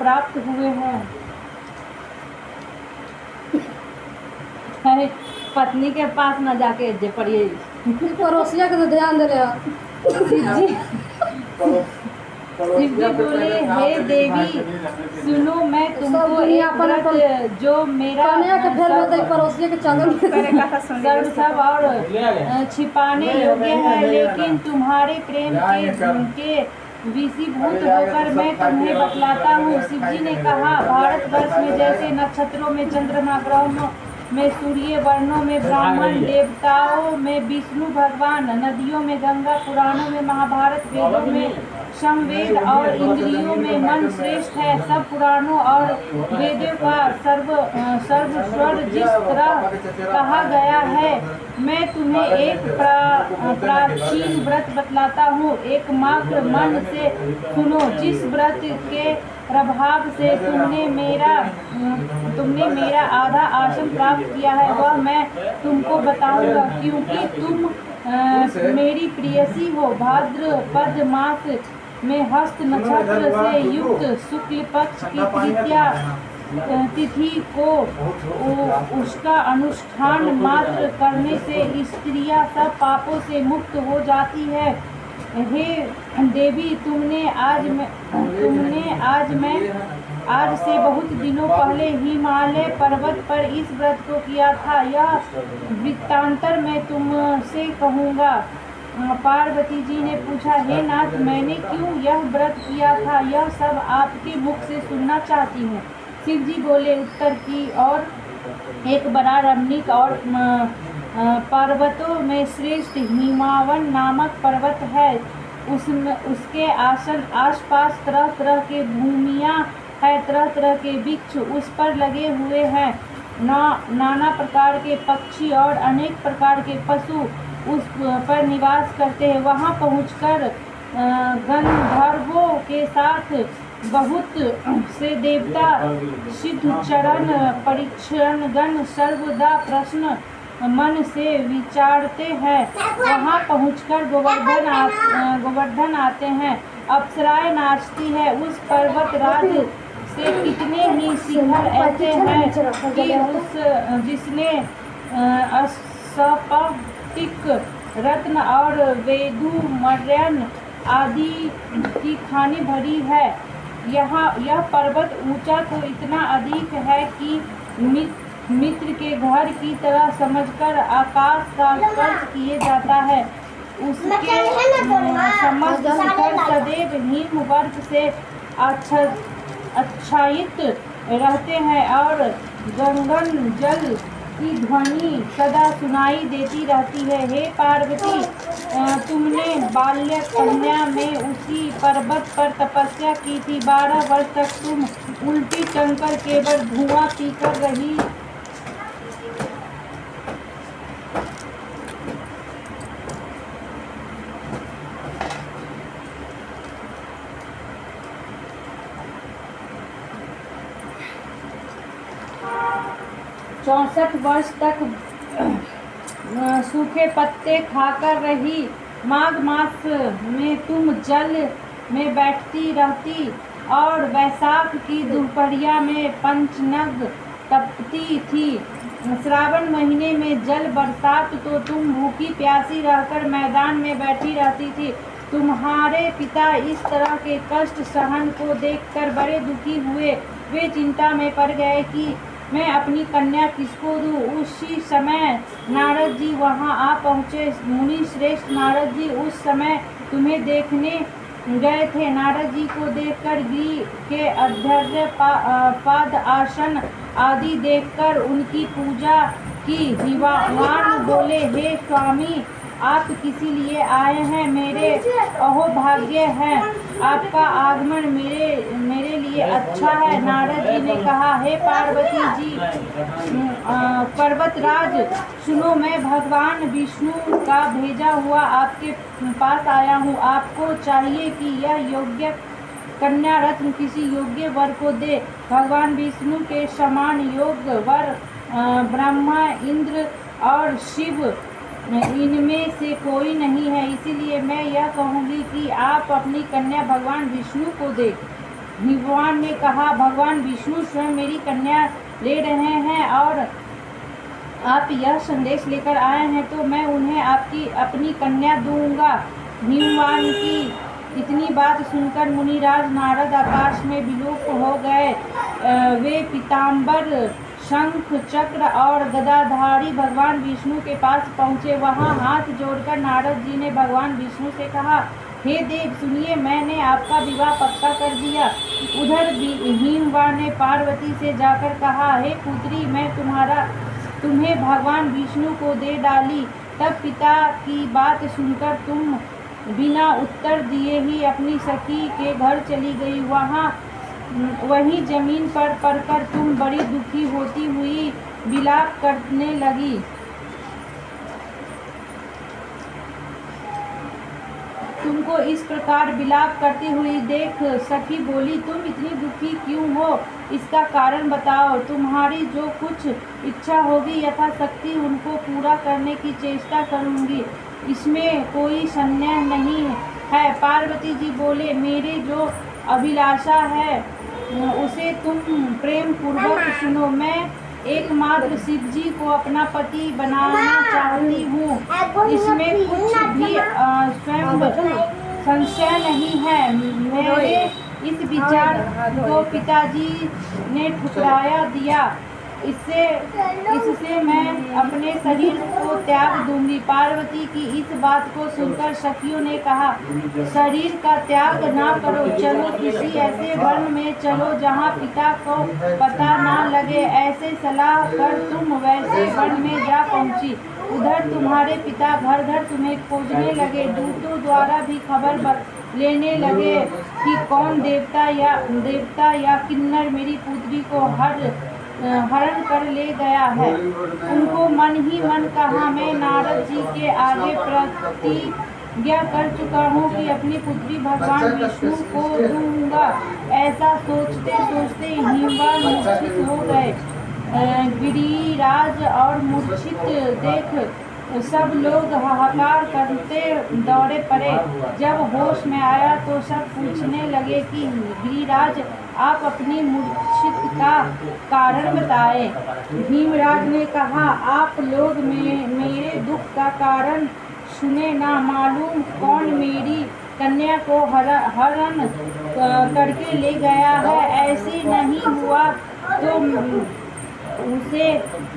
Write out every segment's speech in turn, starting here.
प्राप्त हुए हैं। अरे पत्नी के पास न जाके जे पड़िए पड़ोसिया के तो ध्यान दे रहे शिव जी बोले, हे देवी सुनो, मैं तुमको एक व्रत जो मेरा पड़ोसिया के चादर सब और छिपाने योग्य है, लेकिन तुम्हारे प्रेम के विषीभूत होकर मैं तुम्हें बतलाता हूँ। शिव जी ने कहा, भारतवर्ष में जैसे नक्षत्रों में चंद्रमा, ग्रहों में सूर्य, वर्णों में ब्राह्मण, देवताओं में विष्णु भगवान, नदियों में गंगा, पुराणों में महाभारत, वेदों में समवेद और इंद्रियों में मन श्रेष्ठ है। सब पुराणों और वेदों का सर्वस्वर जिस तरह कहा गया है, मैं तुम्हें एक प्राचीन व्रत बतलाता हूँ। एकमात्र मन से सुनो। जिस व्रत के प्रभाव से तुमने मेरा आधा आसन प्राप्त किया है, वह मैं तुमको बताऊंगा, क्योंकि तुम मेरी प्रियसी हो। भाद्रपद मास में हस्त नक्षत्र से युक्त शुक्ल पक्ष की तृतीया तिथि को उसका अनुष्ठान मात्र करने से स्त्रियां सब पापों से मुक्त हो जाती है। हे देवी, आज से बहुत दिनों पहले हिमालय पर्वत पर इस व्रत को किया था। यह वृत्तांतर मैं तुमसे कहूँगा। पार्वती जी ने पूछा, हे नाथ, मैंने क्यों यह व्रत किया था, यह सब आपके मुख से सुनना चाहती हूँ। शिव जी बोले, उत्तर की ओर एक बड़ा रमणीक और पर्वतों में श्रेष्ठ हिमावन नामक पर्वत है। उसके आसपास तरह तरह के भूमियाँ है, तरह तरह के वृक्ष उस पर लगे हुए हैं। नाना प्रकार के पक्षी और अनेक प्रकार के पशु उस पर निवास करते हैं। वहाँ पहुँचकर गंधर्वों के साथ बहुत से देवता, सिद्धचरण, परीक्षणगण सर्वदा प्रश्न मन से विचारते हैं। वहाँ पहुँचकर गोवर्धन आते हैं, अप्सराएं नाचती है। उस पर्वत राज से कितने ही शिखर ऐसे हैं कि जिसने स्फटिक, रत्न और वैडूर्य आदि की खानी भरी है। यह पर्वत ऊंचा तो इतना अधिक है कि मित्र के घर की तरह समझकर आकाश का स्पर्श किए जाता है। उसके समस्त शिखर सदैव हिम वर्ष से आच्छादित रहते हैं और गगन जल की ध्वनि सदा सुनाई देती रहती है। हे पार्वती, तुमने बाल्य कन्या में उसी पर्वत पर तपस्या की थी। 12 वर्ष तक तुम उल्टी टंकर केवल धुआं पीकर रही। चौसठ वर्ष तक सूखे पत्ते खाकर रही। माघ मास में तुम जल में बैठती रहती और वैशाख की दोपहरिया में पंचनग तपती थी। श्रावण महीने में जल बरसात तो तुम भूखी प्यासी रहकर मैदान में बैठी रहती थी। तुम्हारे पिता इस तरह के कष्ट सहन को देखकर बड़े दुखी हुए। वे चिंता में पड़ गए कि मैं अपनी कन्या किसको दूँ। उसी समय नारद जी वहाँ आ पहुँचे। मुनि श्रेष्ठ नारद जी उस समय तुम्हें देखने गए थे। नारद जी को देखकर गिरि के अर्घ्य पाद आसन आदि देखकर उनकी पूजा की। हिमवान बोले, हे स्वामी, आप किसी लिए आए हैं? मेरे अहोभाग्य है, आपका आगमन मेरे लिए अच्छा है। नारद जी ने कहा, हे पार्वती जी, पर्वतराज सुनो, मैं भगवान विष्णु का भेजा हुआ आपके पास आया हूँ। आपको चाहिए कि यह योग्य कन्या रत्न किसी योग्य वर को दे। भगवान विष्णु के समान योग्य वर ब्रह्मा, इंद्र और शिव इनमें से कोई नहीं है। इसीलिए मैं यह कहूँगी कि आप अपनी कन्या भगवान विष्णु को दें। हिमवान ने कहा, भगवान विष्णु स्वयं मेरी कन्या ले रहे हैं और आप यह संदेश लेकर आए हैं तो मैं उन्हें अपनी कन्या दूंगा। हिमवान की इतनी बात सुनकर मुनिराज नारद आकाश में विलोप हो गए। वे पीताम्बर, शंख, चक्र और गदाधारी भगवान विष्णु के पास पहुँचे। वहाँ हाथ जोड़कर नारद जी ने भगवान विष्णु से कहा, हे देव सुनिए, मैंने आपका विवाह पक्का कर दिया। उधर हिमवान ने पार्वती से जाकर कहा, हे पुत्री, मैं तुम्हें भगवान विष्णु को दे डाली। तब पिता की बात सुनकर तुम बिना उत्तर दिए ही अपनी सखी के घर चली गई। वहीं जमीन पर पड़कर तुम बड़ी दुखी होती हुई विलाप करने लगी। तुमको इस प्रकार विलाप करती हुई देख सखी बोली, तुम इतनी दुखी क्यों हो? इसका कारण बताओ। तुम्हारी जो कुछ इच्छा होगी यथाशक्ति उनको पूरा करने की चेष्टा करूंगी, इसमें कोई संदेह नहीं है। पार्वती जी बोले, मेरे जो अभिलाषा है उसे तुम प्रेम पूर्वक सुनो। मैं एकमात्र शिव जी को अपना पति बनाना चाहती हूँ, इसमें कुछ भी स्वयं संशय नहीं है। मेरे इस विचार को पिताजी ने ठुकराया दिया। इससे मैं अपने शरीर को त्याग दूंगी। पार्वती की इस बात को सुनकर सखियों ने कहा, शरीर का त्याग ना करो, चलो किसी ऐसे वन में चलो जहाँ पिता को पता ना लगे। ऐसे सलाह कर तुम वैसे वन में जा पहुँची। उधर तुम्हारे पिता घर घर तुम्हें खोजने लगे। दूतों द्वारा भी खबर लेने लगे कि कौन देवता या किन्नर मेरी पुत्री को हरण कर ले गया है। उनको मन ही मन कहा, मैं नारद जी के आगे प्रतिज्ञा कर चुका हूँ कि अपनी पुत्री भगवान विष्णु को दूंगा। ऐसा सोचते सोचते हिमवान मूर्छित हो गए। गिरिराज और मूर्छित देख सब लोग हाहाकार करते दौड़े पड़े। जब होश में आया तो सब पूछने लगे कि गिरिराज, आप अपनी मूर्छित का कारण बताएं। भीमराज ने कहा, आप लोग मेरे दुख का कारण सुने ना। मालूम कौन मेरी कन्या को हरण करके ले गया है। ऐसे नहीं हुआ तो उसे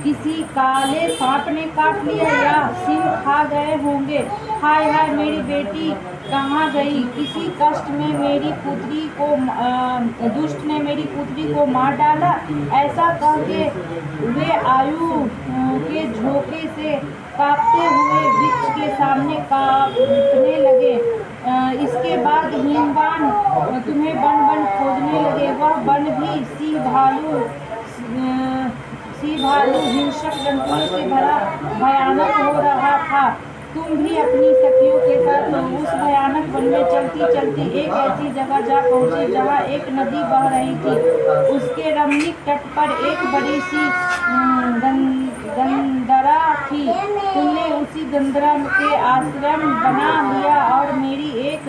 किसी काले सांप ने काट लिया या सिंह खा गए होंगे। हाय हाय, मेरी बेटी कहाँ गई? किसी कष्ट में मेरी पुत्री को दुष्ट ने मेरी पुत्री को मार डाला। ऐसा कह के वे आयु के झोंके से कांपते हुए वृक्ष के सामने कांपने लगे। इसके बाद हिमवान तुम्हें बन बन खोजने लगे। वह बन भी सिंह भालू हिंसक जंतुओं से भरा भयानक हो रहा था। तुम भी अपनी सखियों के साथ उस भयानक वन में चलती चलती एक ऐसी जगह जा पहुँचे जहाँ एक नदी बह रही थी। उसके रमणीक तट पर एक बड़ी सी गंदरा थी। तुमने उसी गंदरा के आश्रम बना लिया और मेरी एक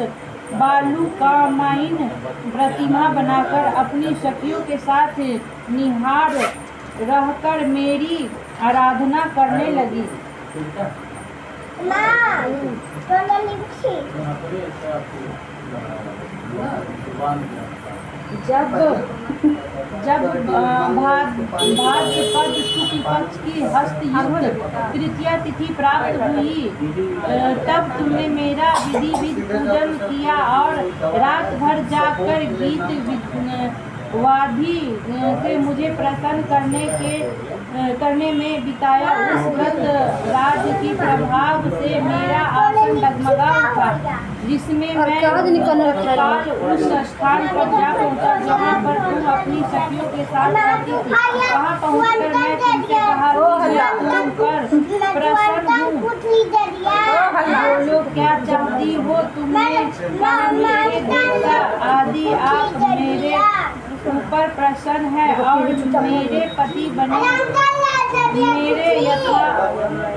बालुकामयी प्रतिमा बनाकर अपनी सखियों के साथ निहार रहकर मेरी आराधना करने लगी। जब भाद्रपद शुक्ल पक्ष की हस्तयुक्त तृतीया तिथि प्राप्त हुई तब तुमने मेरा विधिवत पूजन किया और रात भर जाकर गीत वादी से मुझे प्रसन्न करने में बिताया। उस व्रत राज की प्रभाव से मेरा आसन डगमगा उठा, जिसमें मैं काल उस स्थान पर जा पहुंचा जहाँ पर तुम अपनी सखियों के साथ रहती थी। वहाँ पहुंचकर मैं तुमसे कहा तुम पर प्रसन्न हूँ। बोलो, क्या चाहती हो? तुमने कहा, मेरे देवता आदि आप मेरे ऊपर प्रसन्न है और मेरे पति बने। मेरे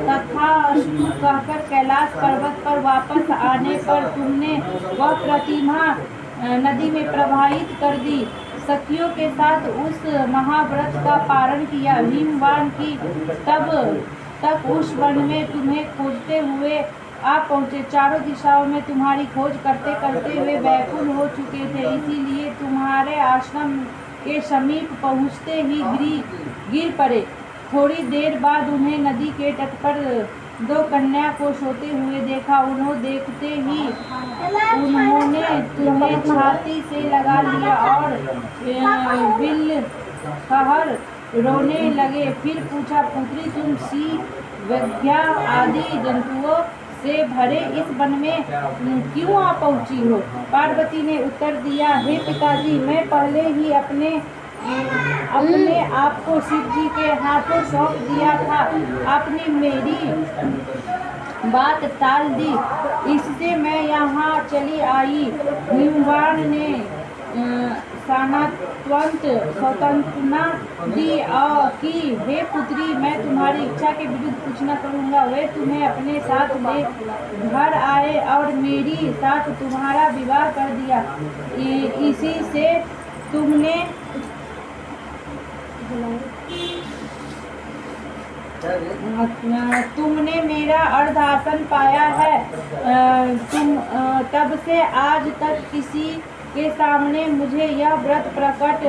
तथास्तु कहकर कैलाश पर्वत पर वापस आने पर तुमने वह प्रतिमा नदी में प्रवाहित कर दी। सखियों के साथ उस महाव्रत का पारण किया। हिमवान की तब तक उस वन में तुम्हें खोजते हुए आ पहुँचे। चारों दिशाओं में तुम्हारी खोज करते करते वे व्याकुल हो चुके थे, इसीलिए तुम्हारे आश्रम के समीप पहुँचते ही गिर पड़े। थोड़ी देर बाद उन्हें नदी के तट पर 2 कन्या को सोते हुए देखा। उन्होंने देखते ही उन्होंने तुम्हें छाती से लगा लिया और बिल कहर रोने लगे। फिर पूछा, पुत्री, तुम सिंह, व्याघ्र आदि जंतुओं से भरे इस वन में क्यों आ पहुँची हो? पार्वती ने उत्तर दिया, हे पिताजी, मैं पहले ही अपने आप को शिव जी के हाथों सौंप दिया था। आपने मेरी बात टाल दी, इससे मैं यहाँ चली आई। हिमवान ने स्वतंत्रता दी कि हे पुत्री, मैं तुम्हारी इच्छा के विरुद्ध कुछ न करूँगा। वे तुम्हें अपने साथ ले घर आए और मेरी साथ तुम्हारा विवाह कर दिया। इसी से तुमने मेरा अर्धासन पाया है। तब से आज तक किसी के सामने मुझे यह व्रत प्रकट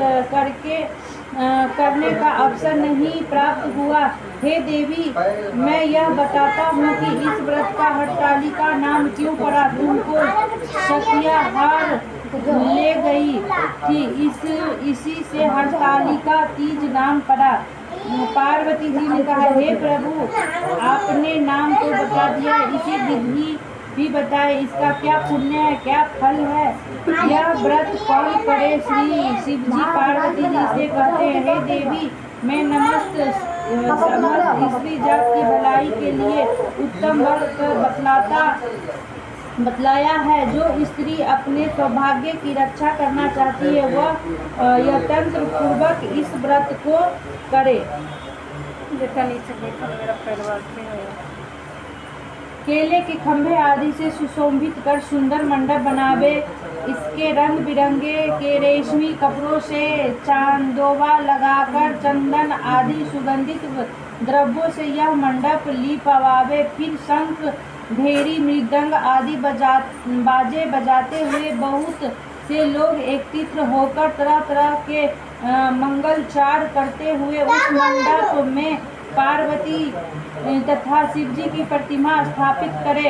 करने का अवसर नहीं प्राप्त हुआ। हे देवी, मैं यह बताता हूँ कि इस व्रत का हरतालिका नाम क्यों पड़ा। तुमको सखिया हार ले गई थी, इसी से हरतालिका तीज नाम पड़ा। पार्वती जी ने कहा, हे प्रभु, आपने नाम तो बता दिया, इसी विधि भी बताए, इसका क्या पुण्य है, क्या फल है, यह व्रत कौन करे? श्री शिव जी पार्वती जी से कहते हैं, हे देवी, मैं समस्त स्त्री जात की भलाई के लिए उत्तम व्रत बतलाया है। जो स्त्री अपने सौभाग्य की रक्षा करना चाहती है, वह यत्न पूर्वक इस व्रत को करे। केले के खंभे आदि से सुशोभित कर सुंदर मंडप बनावे। इसके रंग बिरंगे के रेशमी कपड़ों से चांदोवा लगाकर चंदन आदि सुगंधित द्रव्यों से यह मंडप लिपवावे। फिर शंख, भेरी, मृदंग आदि बाजे बजाते हुए बहुत से लोग एकत्रित होकर तरह तरह के मंगलचार करते हुए उस मंडप में पार्वती तथा शिव जी की प्रतिमा स्थापित करे।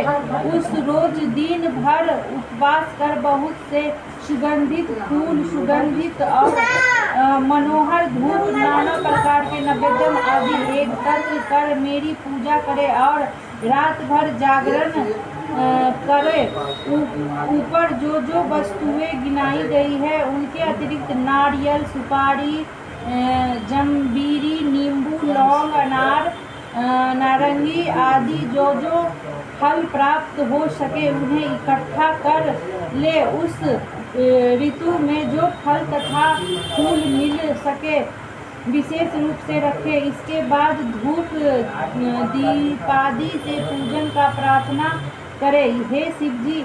उस रोज दिन भर उपवास कर बहुत से सुगंधित फूल, सुगंधित और मनोहर धूप, नाना प्रकार के नैवेद्य आदि एकत्र कर मेरी पूजा करे और रात भर जागरण करे। ऊपर जो जो वस्तुएं गिनाई गई है उनके अतिरिक्त नारियल, सुपारी, जंबीरी, नींबू, लौंग, अनार, नारंगी आदि जो जो फल प्राप्त हो सके उन्हें इकट्ठा कर ले। उस ऋतु में जो फल तथा फूल मिल सके विशेष रूप से रखे। इसके बाद धूप दीपादि से पूजन का प्रार्थना करे। हे शिव जी,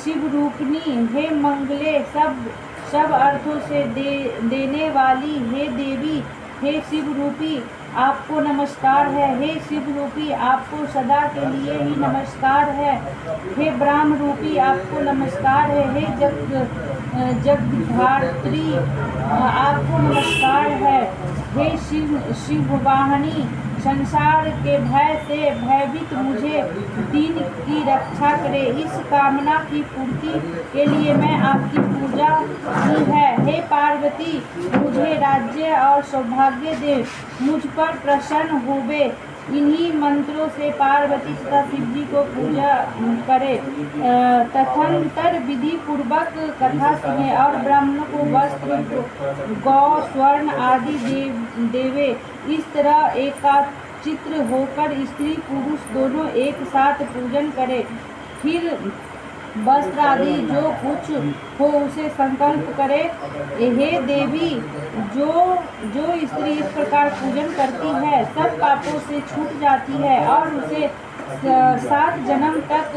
शिव रूपिणी, हे मंगले, सब अर्थों से देने वाली हे देवी, हे शिव रूपी, आपको नमस्कार है। हे शिव रूपी, आपको सदा के लिए ही नमस्कार है। हे ब्रह्म रूपी, आपको नमस्कार है। हे जगधात्री, आपको नमस्कार है। हे शिव वाहिनी, संसार के भय से भयभीत मुझे दीन की रक्षा करे। इस कामना की पूर्ति के लिए मैं आपकी पूजा की है। हे पार्वती, मुझे राज्य और सौभाग्य दे, मुझ पर प्रसन्न होवे। इन्हीं मंत्रों से पार्वती तथा शिव जी को पूजा करे। तदनंतर विधि पूर्वक कथा सुने और ब्राह्मण को वस्त्र, गौ, स्वर्ण आदि देवे। इस तरह एकचित्त होकर स्त्री पुरुष दोनों एक साथ पूजन करे। फिर वस्त्र आदि जो कुछ हो उसे संकल्प करे। हे देवी, जो स्त्री इस प्रकार पूजन करती है सब पापों से छूट जाती है और उसे 7 जन्म तक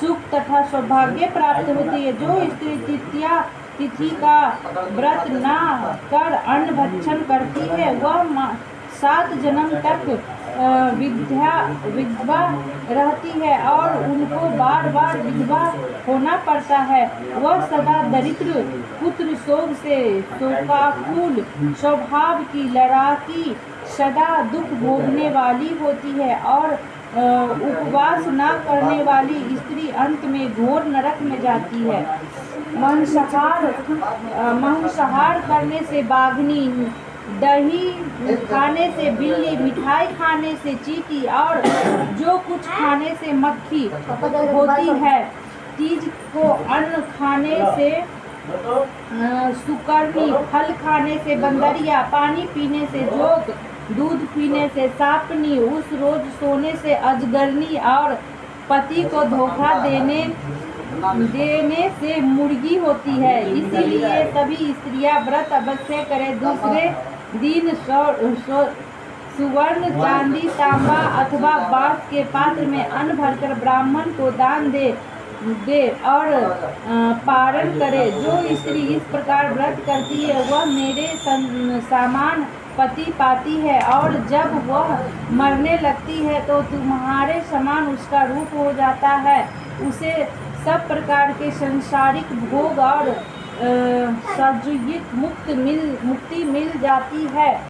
सुख तथा सौभाग्य प्राप्त होती है। जो स्त्री तृतीया तिथि का व्रत ना कर अन्न भक्षण करती है वह 7 जन्म तक विधवा रहती है और उनको बार बार विधवा होना पड़ता है। वह सदा दरिद्र, पुत्र शोक से शोकाकुल, स्वभाव की लड़ाकी, सदा दुख भोगने वाली होती है और उपवास न करने वाली स्त्री अंत में घोर नरक में जाती है। मांसाहार करने से बाघनी, दही खाने से बिल्ली, मिठाई खाने से चींटी और जो कुछ खाने से मक्खी होती है। तीज को अन्न खाने से सुकरनी, फल खाने से बंदरिया, पानी पीने से जोक, दूध पीने से सांपनी, उस रोज सोने से अजगरनी और पति को धोखा देने से मुर्गी होती है। इसीलिए सभी स्त्रियां व्रत अवश्य करें। दूसरे दिन सुवर्ण, चांदी, तांबा अथवा बांस के पात्र में अन्न भरकर ब्राह्मण को दान दे और पारण करे। जो स्त्री इस प्रकार व्रत करती है वह मेरे समान पति पाती है और जब वह मरने लगती है तो तुम्हारे समान उसका रूप हो जाता है। उसे सब प्रकार के संसारिक भोग और सजुगित मुक्ति मिल जाती है।